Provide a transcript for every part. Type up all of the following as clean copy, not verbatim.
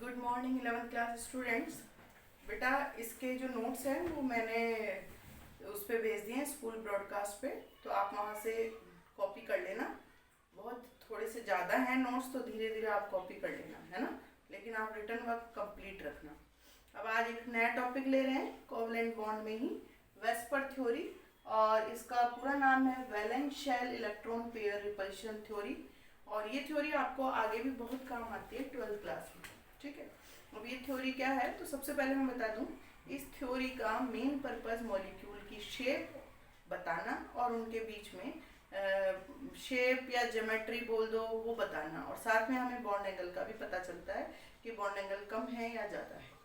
Good morning 11th class students. बेटा इसके जो नोट्स हैं वो मैंने उस पर भेज दिए हैं स्कूल ब्रॉडकास्ट पे, तो आप वहाँ से कॉपी कर लेना। बहुत थोड़े से ज़्यादा हैं नोट्स, तो धीरे धीरे आप कॉपी कर लेना, है ना। लेकिन आप रिटर्न वर्क कंप्लीट रखना। अब आज एक नया टॉपिक ले रहे हैं कोवलेंट बॉन्ड में ही, वेस्पर थ्योरी, और इसका पूरा नाम है valence shell electron pair repulsion theory. और ये थ्योरी आपको आगे भी बहुत काम आती है 12th क्लास में, ठीक है। अब ये थ्योरी क्या है, तो सबसे पहले मैं बता दूं, इस थ्योरी का मेन पर्पस मॉलिक्यूल की शेप बताना और उनके बीच में शेप या ज्योमेट्री बोल दो वो बताना, और साथ में हमें बॉन्ड एंगल का भी पता चलता है कि बॉन्ड एंगल कम है या ज़्यादा है।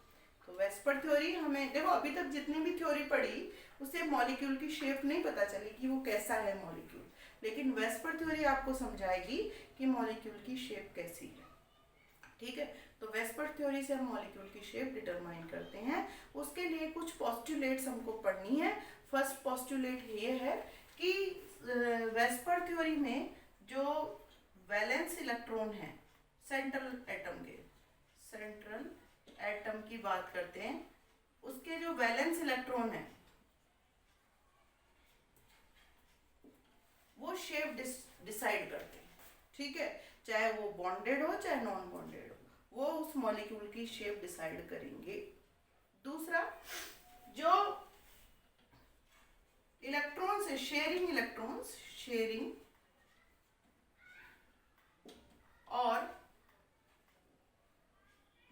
तो वेस्पर थ्योरी हमें देखो, अभी तक जितनी भी थ्योरी पढ़ी उससे मॉलिक्यूल की शेप नहीं पता चली कि वो कैसा है मॉलिक्यूल, लेकिन वेस्पर थ्योरी आपको समझाएगी कि मॉलिक्यूल की शेप कैसी है, ठीक है। तो वेस्पर थ्योरी से हम मॉलिक्यूल की शेप डिटरमाइन करते हैं। उसके लिए कुछ पोस्टुलेट्स हमको पढ़नी है। फर्स्ट पोस्टुलेट ये है कि वेस्पर थ्योरी में जो वैलेंस इलेक्ट्रॉन है सेंट्रल एटम की बात करते हैं, उसके जो वैलेंस इलेक्ट्रॉन है वो शेप डिसाइड करते हैं, ठीक है। चाहे वो बॉन्डेड हो चाहे नॉन बॉन्डेड हो, वो उस मॉलिक्यूल की शेप डिसाइड करेंगे। दूसरा, जो इलेक्ट्रॉन्स है, शेयरिंग और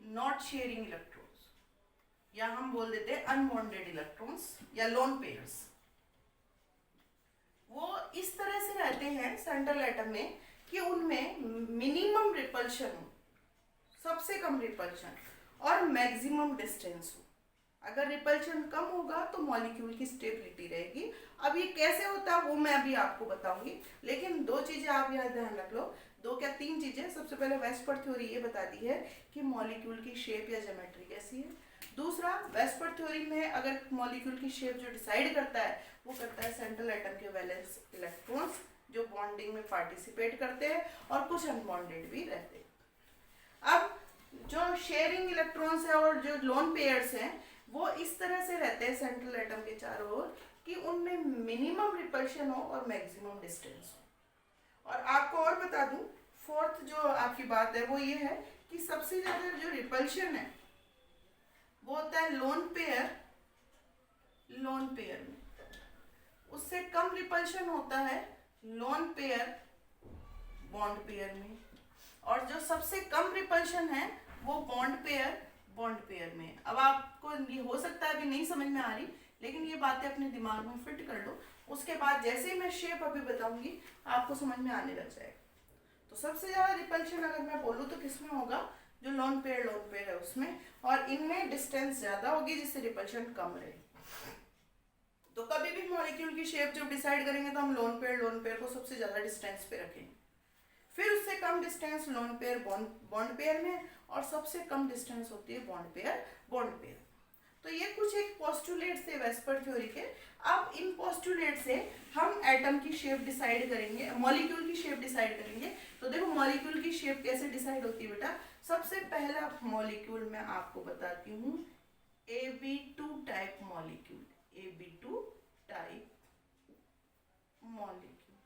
नॉट शेयरिंग इलेक्ट्रॉन्स, या हम बोल देते हैं अनबॉन्डेड इलेक्ट्रॉन्स या लोन पेयर्स, वो इस तरह से रहते हैं सेंट्रल एटम में कि उनमें मिनिमम रिपल्शन हो, सबसे कम रिपल्शन, और मैक्सिमम डिस्टेंस हो। अगर रिपल्शन कम होगा तो मॉलिक्यूल की स्टेबिलिटी रहेगी। अब ये कैसे होता है वो मैं अभी आपको बताऊंगी, लेकिन दो चीजें आप यहाँ ध्यान रख लो, दो क्या तीन चीजें। सबसे पहले वेस्पर थ्योरी ये बताती है कि मॉलिक्यूल की शेप या ज्योमेट्री कैसी है। दूसरा, वेस्पर थ्योरी में अगर मॉलिक्यूल की शेप जो डिसाइड करता है वो करता है सेंट्रल एटम के वैलेंस इलेक्ट्रॉन्स, जो बॉन्डिंग में पार्टिसिपेट करते हैं और कुछ अनबॉन्डेड भी रहते हैं। अब जो शेयरिंग इलेक्ट्रॉन्स है और जो लोन पेयर्स हैं वो इस तरह से रहते हैं सेंट्रल एटम के चारों ओर कि उनमें मिनिमम रिपल्शन हो और मैक्सिमम डिस्टेंस हो। और आपको और बता दूं, फोर्थ जो आपकी बात है वो ये है कि सबसे ज्यादा जो रिपल्शन है वो होता है लोन पेयर में, उससे कम रिपल्शन होता है लोन पेयर बॉन्ड पेयर में, और जो सबसे कम रिपल्शन है वो बॉन्ड पेयर में। अब आपको ये हो सकता है अभी नहीं समझ में आ रही, लेकिन ये बातें अपने दिमाग में फिट कर लो, उसके बाद जैसे ही मैं शेप अभी बताऊंगी आपको समझ में आने लग जाएगा। तो सबसे ज्यादा रिपल्शन अगर मैं बोलूँ तो किसमें होगा, जो लोन पेयर है उसमें, और इनमें डिस्टेंस ज्यादा होगी जिससे रिपल्शन कम रहे। तो कभी भी मॉलिक्यूल की शेप जब डिसाइड करेंगे तो हम लोन पेयर को सबसे ज्यादा डिस्टेंस पे रखेंगे, फिर उससे कम distance lone pair bond pair में, और सबसे कम डिस्टेंस होती है बॉन्ड पेयर। तो ये कुछ एक पोस्टुलेट थे वेस्पर थ्योरी के। अब इन पोस्टुलेट से हम एटम की शेप डिसाइड करेंगे, मॉलिक्यूल की शेप डिसाइड करेंगे। तो देखो मॉलिक्यूल की शेप कैसे डिसाइड होती है बेटा। सबसे पहला मॉलिक्यूल मैं आपको बताती हूँ, Ab2 type molecule, Ab2 type molecule,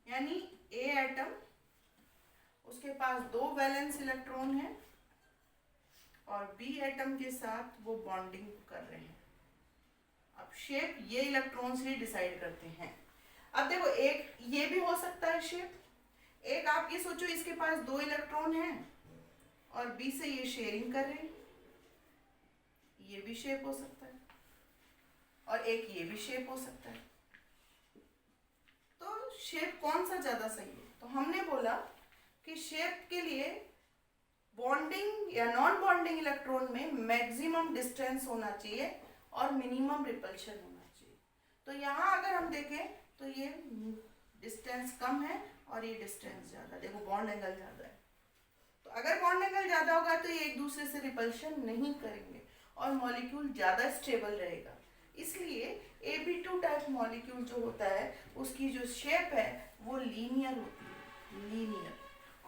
यानी ए एटम, उसके पास दो वैलेंस इलेक्ट्रॉन है और बी एटम के साथ वो बॉन्डिंग कर रहे हैं। अब शेप ये इलेक्ट्रॉन्स ही डिसाइड करते हैं। अब देखो, एक ये भी हो सकता है शेप, एक आप ये सोचो इसके पास दो इलेक्ट्रॉन हैं और बी से ये शेयरिंग कर रहे हैं, ये भी शेप हो सकता है, और एक ये भी शेप हो सकता है। तो शेप कौन सा ज्यादा सही है, तो हमने बोला कि शेप के लिए बॉन्डिंग या नॉन बॉन्डिंग इलेक्ट्रॉन में मैक्सिमम डिस्टेंस होना चाहिए और मिनिमम रिपल्शन होना चाहिए। तो यहाँ अगर हम देखें तो ये डिस्टेंस कम है और ये डिस्टेंस ज्यादा, देखो बॉन्ड एंगल ज्यादा है। तो अगर बॉन्ड एंगल ज्यादा होगा तो ये एक दूसरे से रिपल्शन नहीं करेंगे और मॉलिक्यूल ज्यादा स्टेबल रहेगा। इसलिए Ab2 टाइप मॉलिक्यूल जो होता है उसकी जो शेप है वो लीनियर होती है, लीनियर।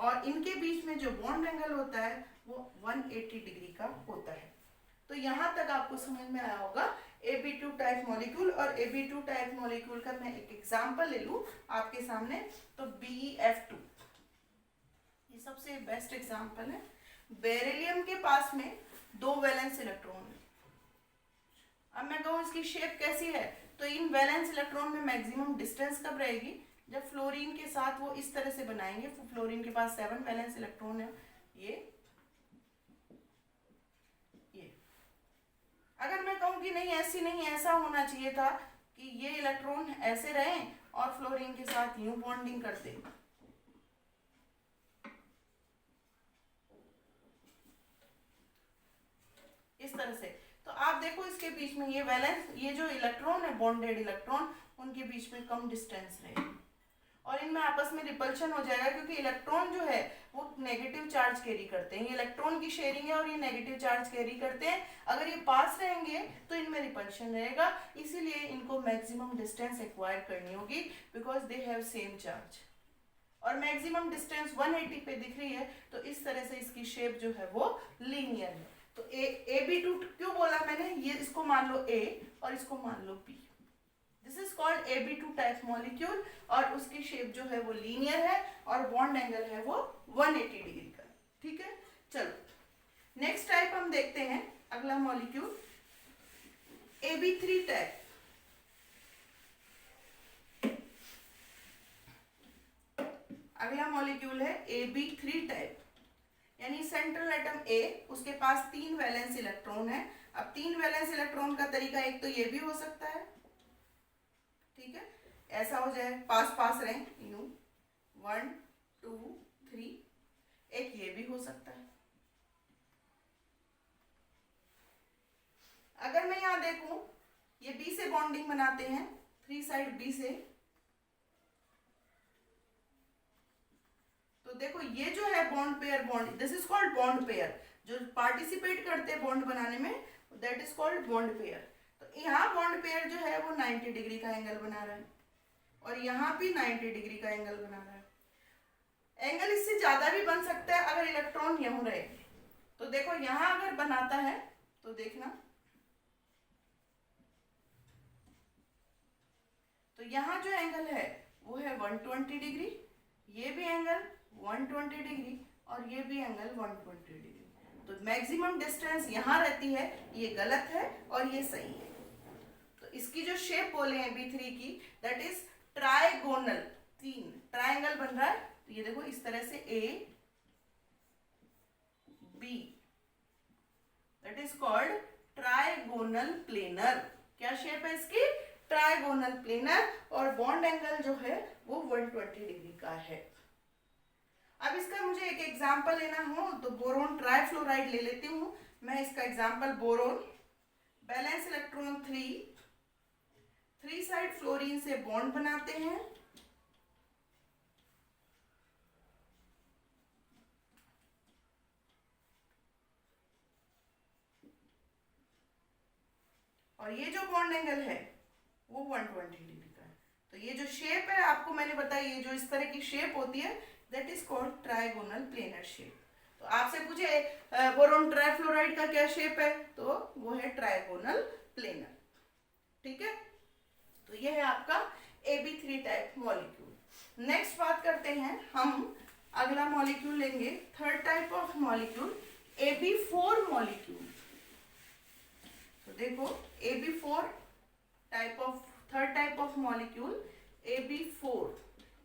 और इनके बीच में जो बॉन्ड एंगल होता है वो 180 डिग्री का होता है। तो यहाँ तक आपको समझ में आया होगा Ab2 टाइप मॉलिक्यूल। और Ab2 टाइप मॉलिक्यूल का मैं एक एग्जांपल ले लूँ आपके सामने, तो BeF2 ये सबसे बेस्ट एग्जांपल है। बेरिलियम के पास में 2 वैलेंस इलेक्ट्रॉन है। अब मैं कहूँ इसकी शेप कैसी है, तो इन वैलेंस इलेक्ट्रॉन में मैक्सिमम डिस्टेंस कब रहेगी, जब फ्लोरीन के साथ वो इस तरह से बनाएंगे। फ्लोरीन के पास 7 वैलेंस इलेक्ट्रॉन है, ये अगर मैं कहूँ कि नहीं ऐसी नहीं, ऐसा होना चाहिए था कि ये इलेक्ट्रॉन ऐसे रहे और फ्लोरीन के साथ यूं बॉन्डिंग करते, इस तरह से। तो आप देखो इसके बीच में ये वैलेंस, ये जो इलेक्ट्रॉन है बॉन्डेड इलेक्ट्रॉन, उनके बीच में कम डिस्टेंस रहेगी और इनमें आपस में रिपल्शन हो जाएगा, क्योंकि इलेक्ट्रॉन जो है वो नेगेटिव चार्ज कैरी करते हैं। ये इलेक्ट्रॉन की शेयरिंग है और ये नेगेटिव चार्ज कैरी करते हैं। अगर ये पास रहेंगे तो इनमें रिपल्शन रहेगा, इसीलिए इनको मैक्सिमम डिस्टेंस एक्वायर करनी होगी, because they have same charge. और मैक्सिमम डिस्टेंस 180 पे दिख रही है, तो इस तरह से इसकी शेप जो है वो लीनियर है। तो Ab2 क्यों बोला मैंने, ये इसको मान लो A और इसको मान लो B। This is called Ab2 type molecule और उसकी शेप जो है वो लीनियर है और बॉन्ड एंगल है वो 180 डिग्री का। ठीक है, चलो नेक्स्ट टाइप हम देखते हैं, अगला मॉलिक्यूल Ab3 टाइप। अगला मॉलिक्यूल है Ab3 टाइप, यानी सेंट्रल एटम A, उसके पास 3 वैलेंस इलेक्ट्रॉन है। अब 3 वैलेंस इलेक्ट्रॉन का तरीका एक तो ये भी हो सकता है, ठीक है, ऐसा हो जाए पास पास रहे यूं 1 2 3, एक ये भी हो सकता है। अगर मैं यहां देखूं, ये B से बॉन्डिंग बनाते हैं, 3 साइड B से, तो देखो ये जो है bond pair, bond, this is called bond pair. जो पार्टिसिपेट करते हैं बॉन्ड बनाने में, that is called bond pair. तो यहाँ बॉन्ड पेयर जो है वो 90 डिग्री का एंगल बना रहा है और यहाँ भी 90 डिग्री का एंगल बना रहा है। एंगल इससे ज्यादा भी बन सकता है अगर इलेक्ट्रॉन यूं रहे। तो देखो यहाँ अगर बनाता है तो देखना, तो यहाँ जो एंगल है वो है 120 डिग्री, ये भी एंगल 120 डिग्री और ये भी एंगल 120 डिग्री। तो मैक्सिमम डिस्टेंस यहाँ रहती है, ये गलत है और ये सही है। तो इसकी जो शेप बोले हैं B3 की, दैट इज ट्राइगोनल। 3 ट्राइंगल बन रहा है, तो ये देखो इस तरह से A B, that is called trigonal planar. क्या शेप है इसकी, ट्राइगोनल प्लेनर, और बॉन्ड एंगल जो है वो 120 डिग्री का है। अब इसका मुझे एक एग्जांपल लेना हो तो बोरोन ट्राइफ्लोराइड ले लेती हूँ मैं। इसका example boron, balance electron 3 side fluorine से बॉन्ड बनाते हैं, और ये जो बॉन्ड एंगल है वो 120 डिग्री का है। तो ये जो शेप है आपको मैंने बताया, ये जो इस तरह की शेप होती है, that is called trigonal planar shape. तो आपसे पूछे बोरोन ट्राइफ्लोराइड का क्या शेप है, तो वो है ट्राइगोनल प्लेनर। ठीक है, तो ये है आपका Ab3 टाइप मॉलिक्यूल। नेक्स्ट बात करते हैं हम, अगला मॉलिक्यूल लेंगे, third type of molecule Ab4 molecule. तो देखो Ab4 type of, third type of molecule Ab4,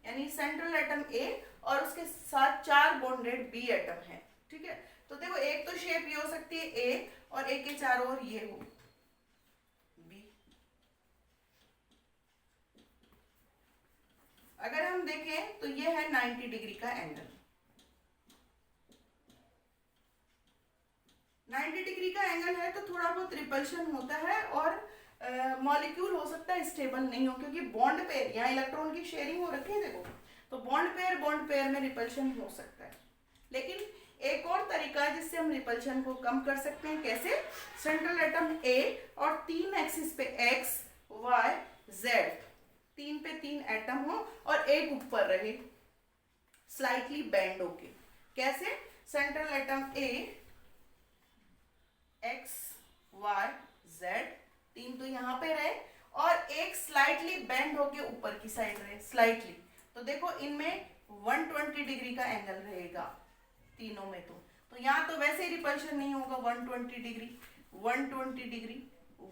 यानी सेंट्रल एटम A और उसके साथ 4 बॉन्डेड B एटम है। ठीक है, तो देखो एक तो शेप ये हो सकती है A और A के चारों ओर ये हो B। अगर हम देखें तो ये है 90 डिग्री का एंगल। 90 डिग्री का एंगल है तो थोड़ा बहुत रिपल्शन होता है और मॉलिक्यूल हो सकता है स्टेबल नहीं हो, क्योंकि बॉन्ड पेयर, यहाँ इलेक्ट्रॉन की शेयरिंग हो रखी है देखो, तो बॉन्ड पेयर में रिपल्शन हो सकता है। लेकिन एक और तरीका है जिससे हम रिपल्शन को कम कर सकते हैं। कैसे, सेंट्रल एटम A और 3 एक्सिस पे X Y Z, 3 पे 3 एटम हो और एक ऊपर रहे स्लाइटली बेंड होके, कैसे? Central atom A X Y Z, तीन तो यहाँ पे रहे और एक स्लाइटली बेंड होके ऊपर की साइड रहे, स्लाइटली। तो देखो इनमें 120 डिग्री का एंगल रहेगा तीनों में। तो यहाँ तो वैसे ही रिपल्शन नहीं होगा, 120 डिग्री 120 डिग्री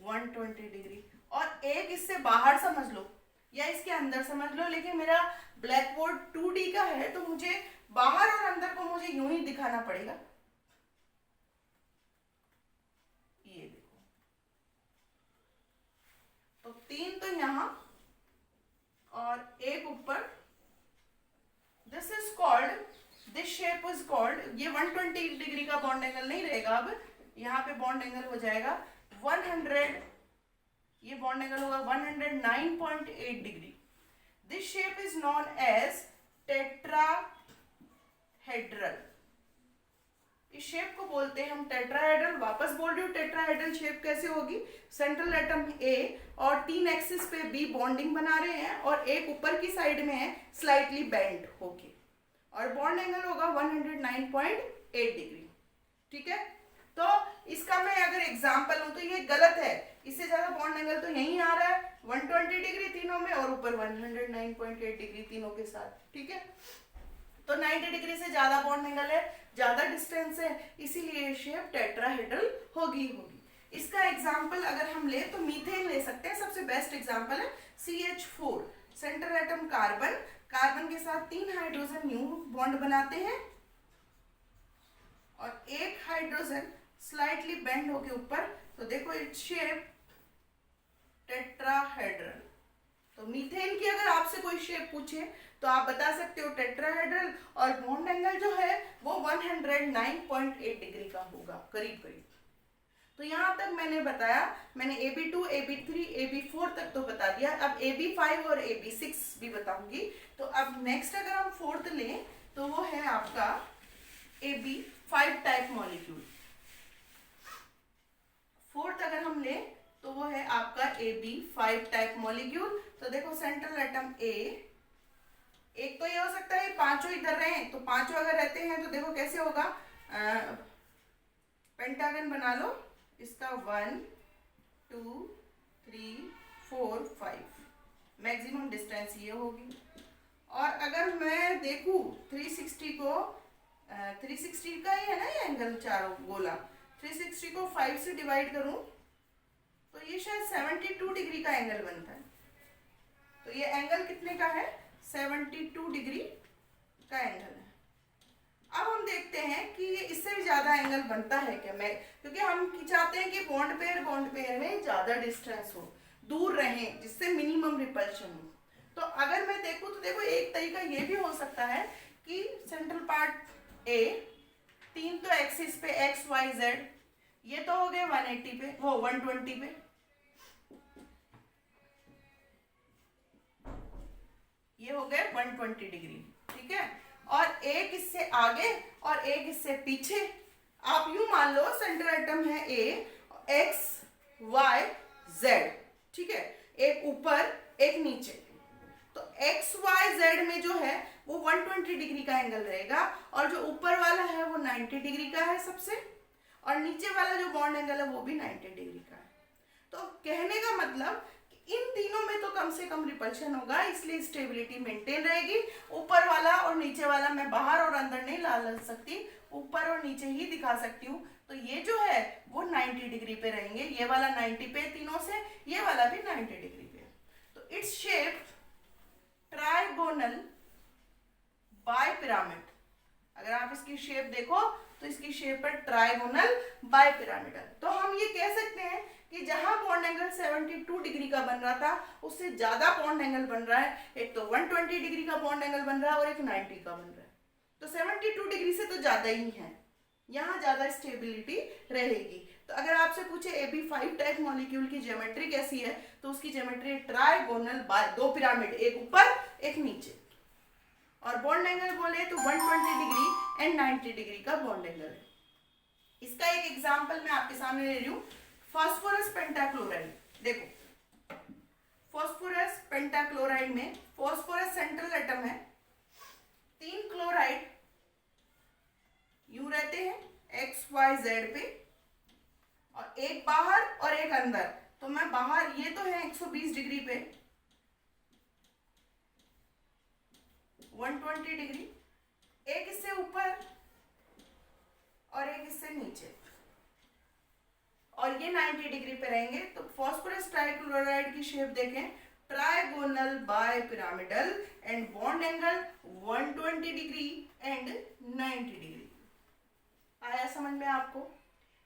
120 डिग्री। और एक इससे बाहर समझ लो या इसके अंदर समझ लो, लेकिन मेरा ब्लैक बोर्ड 2D का है तो मुझे बाहर और अंदर को मुझे यूं ही दिखाना पड़ेगा। ये देखो, तो तीन तो यहाँ और एक ऊपर। This is called, this shape is called, ये 120 डिग्री का बॉन्ड एंगल नहीं रहेगा, अब यहाँ पे बॉन्ड एंगल हो जाएगा 100, ये बॉन्ड एंगल होगा 109.8 degree. This shape is known as tetrahedral, इस शेप को बोलते हैं हम टेट्राहेड्रल। वापस बोल रही हूँ, टेट्राहेड्रल शेप कैसे होगी? सेंट्रल एटम ए और 3 एक्सिस पे बी बॉन्डिंग बना रहे हैं और एक ऊपर की साइड में है स्लाइटली बेंड होके, और बॉन्ड एंगल होगा 109.8 डिग्री। ठीक है, तो इसका मैं अगर एग्जांपल लूं तो ये गलत है, इससे ज्यादा बॉन्ड एंगल तो यहीं आ रहा है 120 डिग्री तीनों में और ऊपर 109.8 डिग्री तीनों के साथ। ठीक है, तो 90 डिग्री से ज्यादा बॉन्ड एंगल है, ज्यादा डिस्टेंस है, इसीलिए ये शेप टेट्राहेड्रल होगी। इसका एग्जांपल अगर हम ले तो मीथेन ले सकते हैं, सबसे बेस्ट एग्जांपल है CH4, central atom carbon, carbon के साथ 3 हाइड्रोजन न्यू बॉन्ड बनाते हैं और एक हाइड्रोजन स्लाइटली बेंड होके ऊपर। तो देखो इट्स शेप टेट्राहेड्रल। तो मीथेन की अगर आपसे कोई शेप पूछे तो आप बता सकते हो टेट्राहेड्रल, और बॉन्ड एंगल जो है वो 109.8 डिग्री का होगा करीब करीब। तो यहाँ तक मैंने बताया, मैंने AB2, AB3, AB4 तक तो बता दिया, अब AB5 और AB6 भी बताऊंगी। तो अब नेक्स्ट अगर हम फोर्थ लें तो वो है आपका AB5 टाइप मॉलिक्यूल। फोर्थ अगर हम लें तो वो है आपका AB5 टाइप मॉलिक्यूल। तो देखो सेंट्रल एटम ए, एक तो ये हो सकता है पांचों इधर रहे, तो पांचों अगर रहते हैं तो देखो कैसे होगा, पेंटागन बना लो इसका, 1 2 3 4 5, मैक्सिमम डिस्टेंस ये होगी। और अगर मैं देखूं 360 को, 360 का ही है ना ये एंगल, चारों गोला, 360 को 5 से डिवाइड करूं तो ये शायद 72 डिग्री का एंगल बनता है। तो ये एंगल कितने का है? 72 डिग्री का एंगल है। अब हम देखते हैं कि ये इससे भी ज्यादा एंगल बनता है क्या, मैं क्योंकि हम चाहते हैं कि बॉन्ड पेयर में ज्यादा डिस्टेंस हो, दूर रहें, जिससे मिनिमम रिपल्शन हो। तो अगर मैं देखूं तो देखो एक तरीका ये भी हो सकता है कि सेंट्रल पार्ट ए, तीन तो एक्सिस पे एक्स वाई जेड, ये तो हो गए 180 पे, वो 120 पे, ये हो गए 120 डिग्री। ठीक है, और एक इससे आगे और एक इससे पीछे। आप यूं मान लो सेंट्रल एटम है ए, एक्स वाई जेड, ठीक है, एक ऊपर एक नीचे। तो एक्स वाई जेड में जो है वो 120 डिग्री का एंगल रहेगा, और जो ऊपर वाला है वो 90 डिग्री का है सबसे, और नीचे वाला जो बॉन्ड एंगल है वो भी 90 डिग्री का है। तो कहने का मतलब इन तीनों में तो कम से कम रिपल्शन होगा, इसलिए स्टेबिलिटी मेंटेन रहेगी। ऊपर वाला और नीचे वाला मैं बाहर और अंदर नहीं ला सकती, ऊपर और नीचे ही दिखा सकती हूँ। तो ये जो है वो 90 डिग्री पे रहेंगे, ये वाला 90 पे तीनों से, ये वाला भी 90 डिग्री पे। तो its shape trigonal bipyramid. अगर आप इसकी शेप देखो तो इसकी शेप है ट्राइगोनल बाय पिरामिडल। तो हम ये कह सकते हैं कि जहां बॉन्ड एंगल 72 डिग्री का बन रहा था उससे ज्यादा बॉन्ड एंगल बन रहा है, एक तो 120 डिग्री का बॉन्ड एंगल बन रहा है और एक 90 का बन रहा है। तो 72 डिग्री से तो ज्यादा ही है, यहाँ ज्यादा स्टेबिलिटी रहेगी। तो अगर आपसे पूछे AB5 टाइप मॉलिक्यूल की ज्योमेट्री कैसी है, तो उसकी ज्योमेट्री ट्राइगोनल बाय, दो पिरामिड, एक ऊपर एक नीचे, और बॉन्ड एंगल बोले तो 120 डिग्री एंड 90 डिग्री का बॉन्ड एंगल है। इसका एक एग्जांपल मैं आपके सामने ले रही हूँ, फास्फोरस पेंटाक्लोराइड। देखो फास्फोरस पेंटाक्लोराइड में फास्फोरस सेंट्रल एटम है, 3 क्लोराइड यूं रहते हैं एक्स वाई जेड पे, और एक बाहर और एक अंदर। तो मैं बाहर, ये तो है 120 डिग्री पे, 120 डिग्री, एक इससे ऊपर और एक इससे नीचे, और ये 90 डिग्री पे रहेंगे। तो फास्फोरस ट्राइक्लोराइड की शेप देखें, trigonal bipyramidal and bond angle 120 degree and 90 degree. आया समझ में आपको?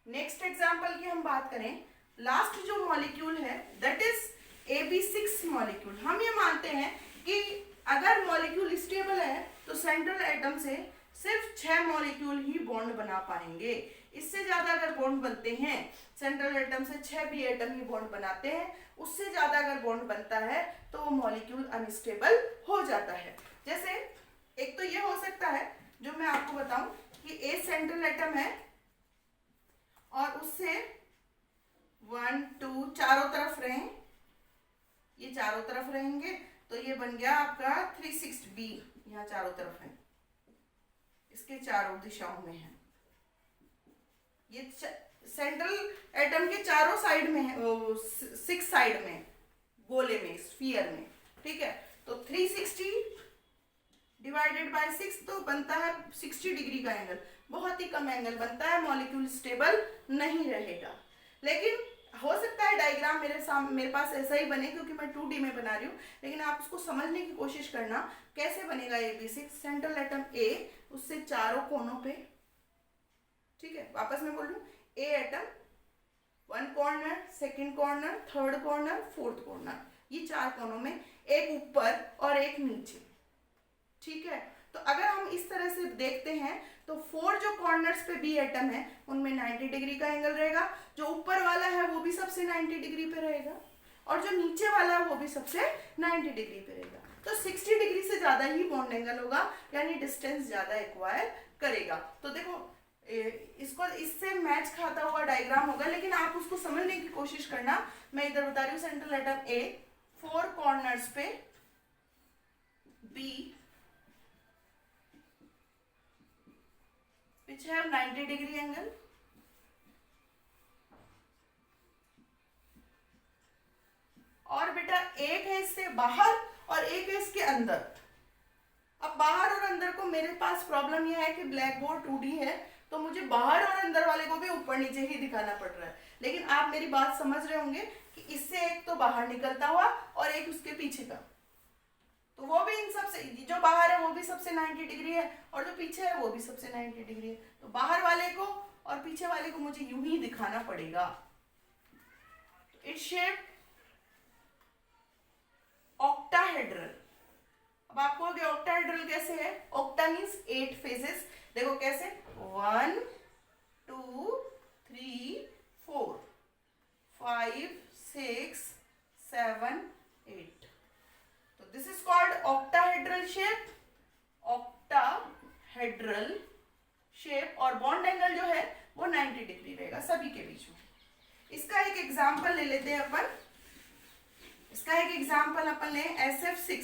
नेक्स्ट एग्जांपल की हम बात करें, लास्ट जो मॉलिक्यूल है दैट इज AB6 मॉलिक्यूल। हम ये मानते हैं कि अगर मॉलिक्यूल स्टेबल है तो सेंट्रल एटम से सिर्फ 6 मॉलिक्यूल ही बॉन्ड बना पाएंगे। इससे ज्यादा अगर बॉन्ड बनते हैं, सेंट्रल एटम से 6 भी एटम ही बॉन्ड बनाते हैं, उससे ज्यादा अगर बॉन्ड बनता है तो वो मॉलिक्यूल अनस्टेबल हो जाता है। जैसे एक तो ये हो सकता है जो मैं आपको बताऊं कि A सेंट्रल एटम है और उससे 1 2 चारों तरफ रहे, ये चारों तरफ रहेंगे, तो ये बन गया आपका 360B, यहाँ चारों तरफ है, इसके चारों दिशाओं में है। ये सेंट्रल एटम के चारों साइड में है, 6 साइड में, गोले में, स्फीयर में, ठीक है। तो 360 डिवाइडेड बाय 6 तो बनता है 60 डिग्री का एंगल, बहुत ही कम एंगल बनता है, मॉलिक्यूल स्टेबल नहीं रहेगा। लेकिन हो सकता है डायग्राम मेरे पास ऐसा ही बने क्योंकि मैं 2D में बना रही हूँ, लेकिन आप उसको समझने की कोशिश करना कैसे बनेगा। AB6 सेंट्रल एटम A, उससे चारों कोनों पे, ठीक है, वापस मैं बोल रही हूँ, A atom 1 corner, 2nd corner, 3rd corner, 4th corner, ये 4 कोनों में, एक ऊपर और एक नीचे, ठीक है। तो अगर हम इस तरह से देखते हैं तो 4 जो कॉर्नर्स पे B एटम है उनमें 90 डिग्री का एंगल रहेगा, जो ऊपर वाला है वो भी सबसे 90 डिग्री पे रहेगा, और जो नीचे वाला है वो भी सबसे 90 डिग्री पे रहेगा। तो 60 डिग्री से ज्यादा ही बॉन्ड एंगल होगा, यानी डिस्टेंस ज्यादा एक्वायर करेगा। तो देखो इसको इससे मैच खाता हुआ डायग्राम होगा, लेकिन आप उसको समझने की कोशिश करना। मैं इधर बता रही हूँ, सेंट्रल एटम A, 4 कॉर्नर्स पे B, which have 90 degree angle, और बेटा एक है इससे बाहर और एक है इसके अंदर। अब बाहर और अंदर को मेरे पास प्रॉब्लम यह है कि ब्लैक बोर्ड 2D है, तो मुझे बाहर और अंदर वाले को भी ऊपर नीचे ही दिखाना पड़ रहा है। लेकिन आप मेरी बात समझ रहे होंगे कि इससे एक तो बाहर निकलता हुआ और एक उसके पीछे का, तो वो भी इन सबसे, जो बाहर है वो भी सबसे 90 डिग्री है और जो पीछे है वो भी सबसे 90 डिग्री है। तो बाहर वाले को और पीछे वाले को मुझे यूं ही दिखाना पड़ेगा। Its shape octahedral. अब आपको ऑक्टाहेड्रल कैसे है? Octa means 8 phases. देखो कैसे, 1 2 3 4 5 6 7 8। तो this is called octahedral shape, octahedral shape, और बॉन्ड एंगल जो है वो 90 डिग्री रहेगा सभी के बीच में। इसका एक एग्जांपल ले लेते हैं अपन। इसका एक एग्जांपल अपन ले SF6,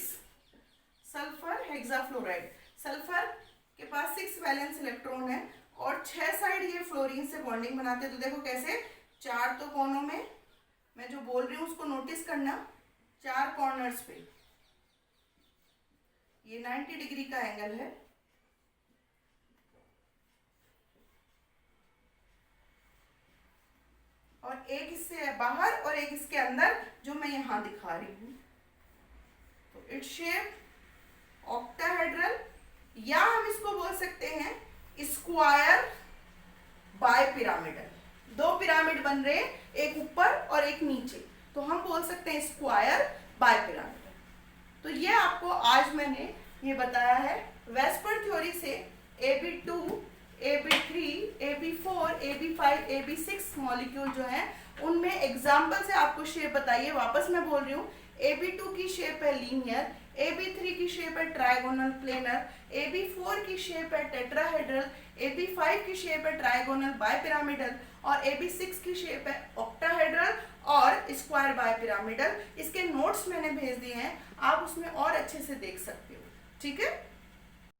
सल्फर हेक्साफ्लोराइड। सल्फर के पास 6 वैलेंस इलेक्ट्रॉन है और 6 साइड ये फ्लोरीन से बॉन्डिंग बनाते हैं। तो देखो कैसे, 4 तो कोनों में, मैं जो बोल रही हूँ उसको नोटिस करना, 4 कॉर्नर्स पे ये 90 डिग्री का एंगल है, और एक इससे बाहर और एक इसके अंदर जो मैं यहां दिखा रही हूं। तो इट्स शेप ऑक्टाहेड्रल, या हम इसको बोल सकते हैं स्क्वायर बाय पिरामिडल। 2 पिरामिड बन रहे, एक ऊपर और एक नीचे, तो हम बोल सकते हैं स्क्वायर बाय पिरामिडल। तो ये आपको आज मैंने ये बताया है वेस्पर थ्योरी से AB2, AB3, AB4, AB5, AB6 molecule जो है उनमें एग्जाम्पल से आपको शेप बताइए। वापस मैं बोल रही हूँ, AB2 की शेप है लीनियर, AB3 की शेप है ट्राइगोनल प्लेनर, AB4 की शेप है टेट्राहेड्रल, AB5 की शेप है ट्राइगोनल बायपिरामिडल, और AB6 की शेप है ऑक्टाहेड्रल और स्क्वायर बायपिरामिडल। इसके नोट्स मैंने भेज दिए हैं, आप उसमें और अच्छे से देख सकते हो, ठीक है।